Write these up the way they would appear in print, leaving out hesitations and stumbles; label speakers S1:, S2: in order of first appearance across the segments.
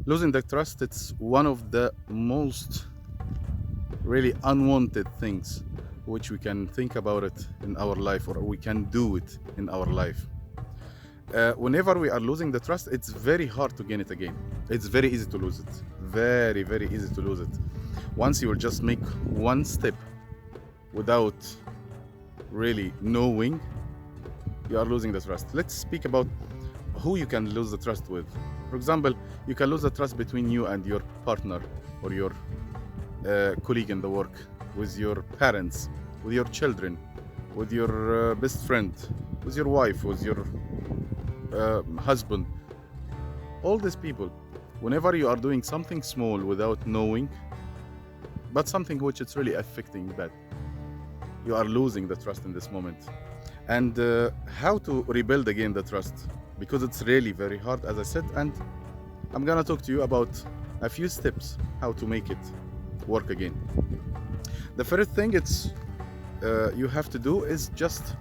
S1: Losing the trust, it's one of the most really unwanted things which we can think about it in our life, or we can do it in our life. Whenever we are losing the trust, it's very hard to gain it again. It's very easy to lose it. Very, very easy to lose it. Once you will just make one step without really knowing, you are losing the trust. Let's speak about who you can lose the trust with. For example, you can lose the trust between you and your partner, or your colleague in the work, with your parents, with your children, with your best friend, with your wife, with your husband. All these people, whenever you are doing something small without knowing, but something which is really affecting that, you are losing the trust in this moment. And how to rebuild again the trust, because it's really very hard, as I said. And I'm gonna talk to you about a few steps how to make it work again. The first thing it's you have to do is just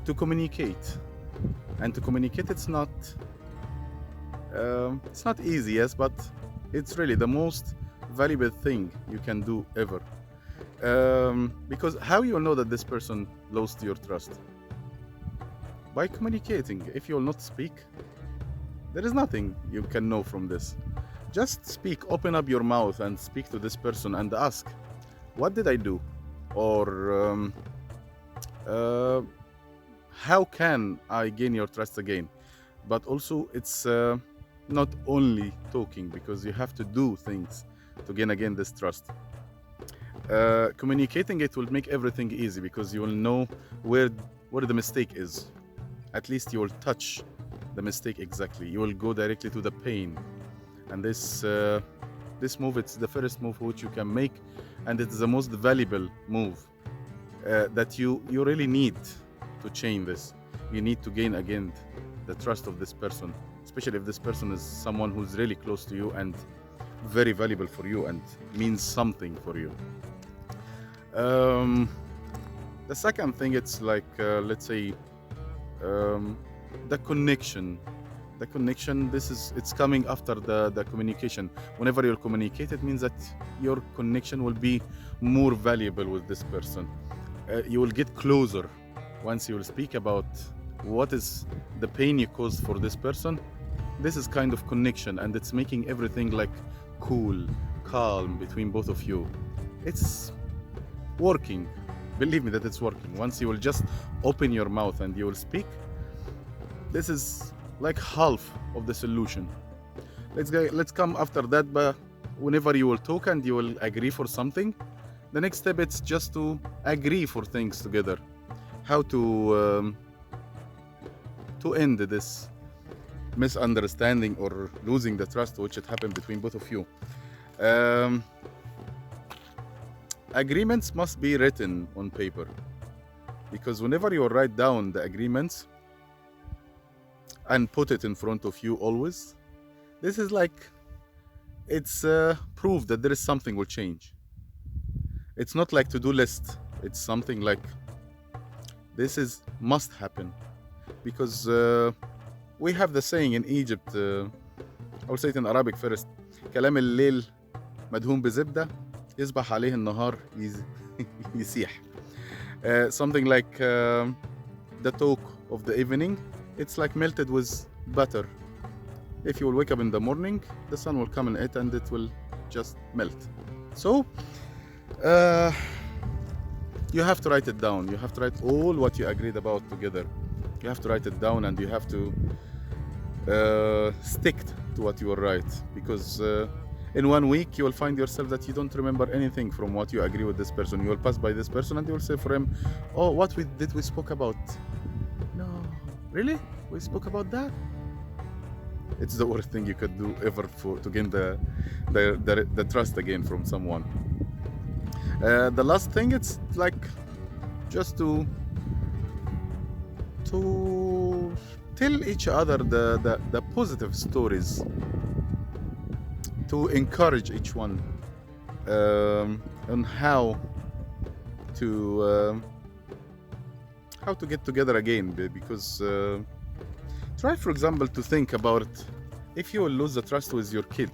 S1: to communicate. And to communicate, it's not easy, yes, but it's really the most valuable thing you can do ever. Because how you will know that this person lost your trust? By communicating. If you will not speak, there is nothing you can know from this. Just speak, open up your mouth and speak to this person and ask, what did I do? Or how can I gain your trust again? But also, it's not only talking, because you have to do things to gain again this trust. Communicating it will make everything easy, because you will know where the mistake is. At least you will touch the mistake exactly. You will go directly to the pain. And this move, it's the first move which you can make, and it is the most valuable move that you really need to change this. You need to gain again the trust of this person, especially if this person is someone who's really close to you and very valuable for you and means something for you. The second thing, it's like let's say the connection. The connection, it's coming after the communication. Whenever you communicate, it means that your connection will be more valuable with this person. You will get closer once you will speak about what is the pain you caused for this person. This is kind of connection, and it's making everything like cool, calm between both of you. It's working. Believe me that it's working. Once you will just open your mouth and you will speak, this is like half of the solution. Let's come after that. But whenever you will talk and you will agree for something, the next step, it's just to agree for things together. How to end this misunderstanding or losing the trust which had happened between both of you. Agreements must be written on paper, because whenever you write down the agreements and put it in front of you always, this is like, it's proof that there is something will change. It's not like to-do list. It's something like, this is must happen, because we have the saying in Egypt. I will say it in Arabic first. كلام الليل مدهون بزبدة يصبح عليه النهار يسيح. Something like the talk of the evening, it's like melted with butter. If you will wake up in the morning, the sun will come in it and it will just melt. So you have to write it down. You have to write all what you agreed about together. You have to write it down, and you have to stick to what you will write, because in 1 week you will find yourself that you don't remember anything from what you agree with this person. You will pass by this person and you will say for him, oh, what we spoke about? No, really? We spoke about that? It's the worst thing you could do ever to gain the trust again from someone. The last thing, it's like just to tell each other the positive stories, to encourage each one on how to get together again. Because try, for example, to think about If you will lose the trust with your kid,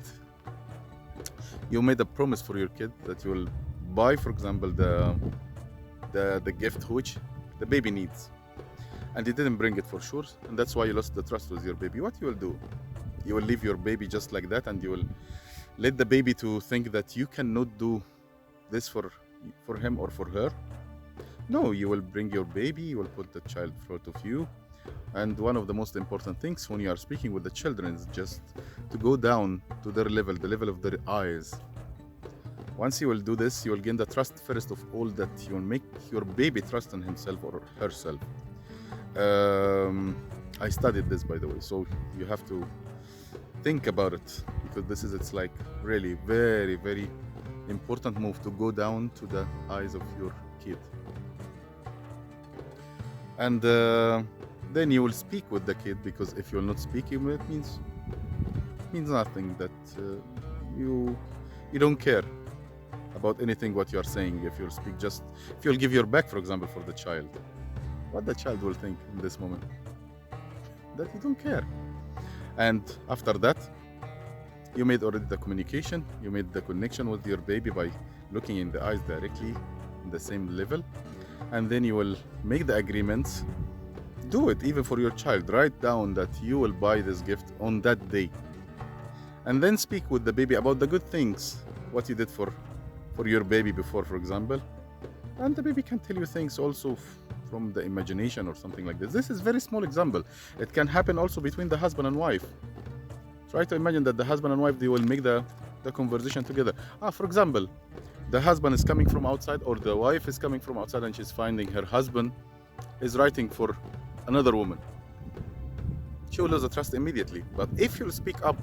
S1: you made a promise for your kid that you will buy, for example, the gift which the baby needs, and you didn't bring it for sure, and that's why you lost the trust with your baby. What you will do? You will leave your baby just like that, and you will let the baby to think that you cannot do this for him or for her. No, you will bring your baby, you will put the child in front of you. And one of the most important things when you are speaking with the children is just to go down to their level, the level of their eyes. Once you will do this, you will gain the trust first of all, that you will make your baby trust in himself or herself. I studied this, by the way, so you have to think about it, because it's like really very, very important move to go down to the eyes of your kid. And then you will speak with the kid, because if you will not speak, it means nothing, that you don't care about anything what you are saying. If you'll speak, just if you'll give your back, for example, for the child, what the child will think in this moment, that you don't care. And after that, you made already the communication, you made the connection with your baby by looking in the eyes directly in the same level. And then you will make the agreements. Do it even for your child. Write down that you will buy this gift on that day, and then speak with the baby about the good things, what you did for your baby before, for example. And the baby can tell you things also from the imagination or something like this. This is very small example. It can happen also between the husband and wife. Try to imagine that the husband and wife, they will make the conversation together. For example, the husband is coming from outside, or the wife is coming from outside, and she's finding her husband is writing for another woman. She will lose the trust immediately. But if you speak up,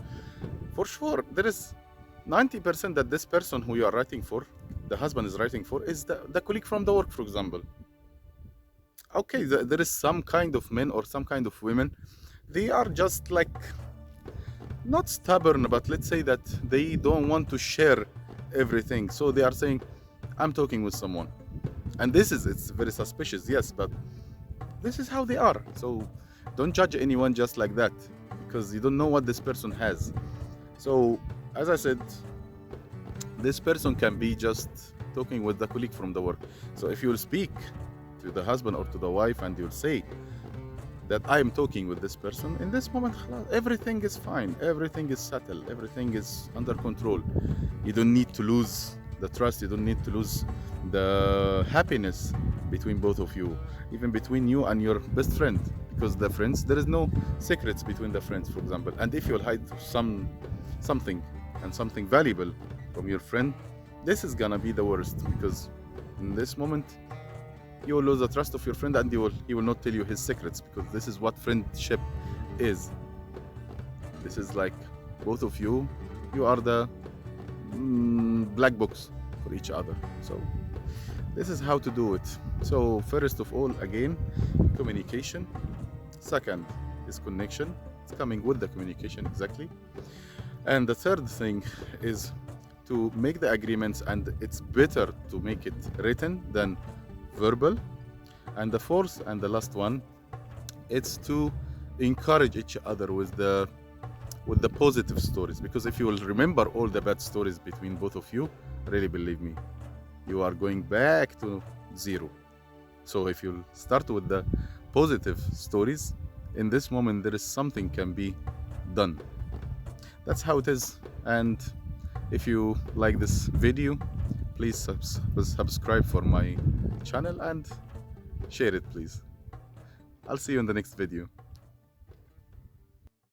S1: for sure, there is 90% that this person who you are writing for, the husband is writing for, is the colleague from the work, for example. Okay, there is some kind of men or some kind of women, they are just like, not stubborn, but let's say that they don't want to share everything. So they are saying, I'm talking with someone. And it's very suspicious, yes, but this is how they are. So don't judge anyone just like that, because you don't know what this person has. So as I said, this person can be just talking with the colleague from the work. So if you will speak to the husband or to the wife, and you'll say that I am talking with this person, in this moment, everything is fine, everything is settled, everything is under control. You don't need to lose the trust, you don't need to lose the happiness between both of you, even between you and your best friend, because the friends, there is no secrets between the friends, for example. And if you'll hide something valuable from your friend, this is gonna be the worst, because in this moment you will lose the trust of your friend, and he will not tell you his secrets, because this is what friendship is. This is like both of you are the black books for each other. So this is how to do it. So first of all, again, communication. Second is connection. It's coming with the communication, exactly. And the third thing is to make the agreements, and it's better to make it written than verbal. And the fourth and the last one, it's to encourage each other with the positive stories, because if you will remember all the bad stories between both of you, really believe me, you are going back to zero. So if you start with the positive stories, in this moment there is something can be done. That's how it is. And if you like this video, please subscribe for my channel and share it, please. I'll see you in the next video.